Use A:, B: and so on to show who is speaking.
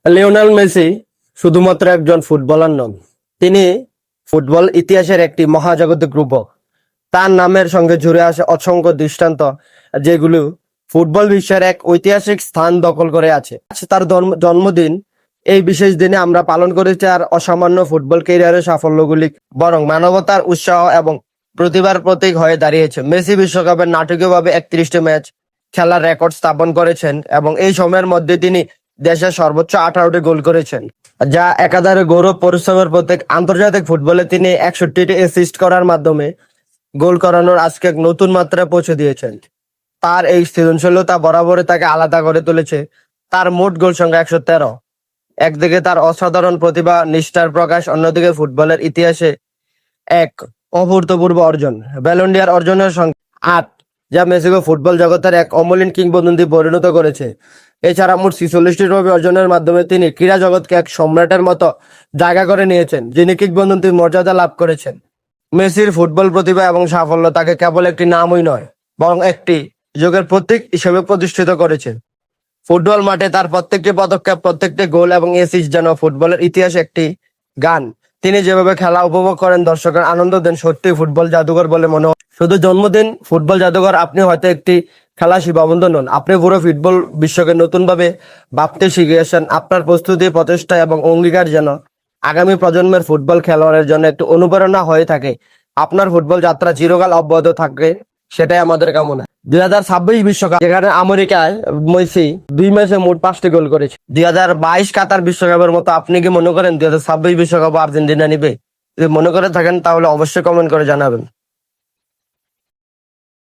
A: Lionel Messi শুধুমাত্র একজন footballer নন, তিনি ফুটবল ইতিহাসের একটি মহাজাগতিক রূপক। তার নামের সঙ্গে জুড়ে আসে অসংখ্য দৃষ্টান্ত, যেগুলো ফুটবল বিশ্বের এক ঐতিহাসিক স্থান দখল করে আছে। আজ তার জন্মদিন। এই বিশেষ দিনে আমরা পালন করেছি আর অসামান্য ফুটবল ক্যারিয়ারের সাফল্যগুলি বরং মানবতার উৎসাহ এবং প্রতিভার প্রতীক হয়ে দাঁড়িয়েছে। মেসি বিশ্বকাপের নাটকীয়ভাবে 31টি ম্যাচ খেলার রেকর্ড স্থাপন করেছেন এবং এই সময়ের মধ্যে তিনি দেশের সর্বোচ্চ 18টি গোল করেছেন, যা একাধারে গৌরব পরিশ্রমের প্রতীক। আন্তর্জাতিক ফুটবলে তিনি 61টি অ্যাসিস্ট করার মাধ্যমে গোল করানোর আজকে এক নতুন মাত্রায় পৌঁছে দিয়েছেন। তার এই সৃজনশীলতা বরাবরই তাকে আলাদা করে তুলেছে। তার মোট গোল সংখ্যা 113। একদিকে তার অসাধারণ প্রতিভা নিষ্ঠার প্রকাশ, অন্যদিকে ফুটবলের ইতিহাসে এক অভূতপূর্ব অর্জন ব্যালন ডি অর অর্জনের সংখ্যা 8, যা মেসিকে ফুটবল জগতের এক অমলিন কিংবদন্তি পরিণত করেছে। এছাড়া মোট 46টি ট্রফি অর্জনের মাধ্যমে তিনি ক্রীড়া জগৎকে এক সম্রাটের মতো জায়গা করে নিয়েছেন, যিনি কিংবদন্তির মর্যাদা লাভ করেছেন। মেসির ফুটবল প্রতিভা এবং সাফল্য তাকে কেবল একটি নামই নয়, বরং একটি যুগের প্রতীক হিসেবে প্রতিষ্ঠিত করেছে। ফুটবল মাঠে তার প্রত্যেকটি পদক্ষেপ, প্রত্যেকটি গোল এবং অ্যাসিস্ট যেন ফুটবলের ইতিহাসে একটি গান। তিনি যেভাবে খেলা উপভোগ করেন, দর্শকের আনন্দ দেন, সত্যি ফুটবল জাদুঘর বলে মনে হয়। শুধু জন্মদিন ফুটবল জাদুঘর, আপনি হয়তো একটি খেলা সীমাবদ্ধ নন, আপনি পুরো ফুটবল বিশ্বকে নতুনভাবে ভাবতে শিখিয়েছেন। আপনার প্রস্তুতি, প্রচেষ্টা এবং অঙ্গীকার যেন আগামী প্রজন্মের ফুটবল খেলোয়াড়ের জন্য একটি অনুপ্রেরণা হয়ে থাকে। আপনার ফুটবল যাত্রা চিরকাল অব্যাহত থাকে, সেটাই আমাদের কামনা। 2026 বিশ্বকাপ, যেখানে আমেরিকায় মেসি 2 ম্যাচে মোট 5টি গোল করেছে। 2022 কাতার বিশ্বকাপের মতো আপনি কি মনে করেন 2026 বিশ্বকাপ আর্জেন্টিনা নিবে? যদি মনে করে থাকেন তাহলে অবশ্যই কমেন্ট করে জানাবেন।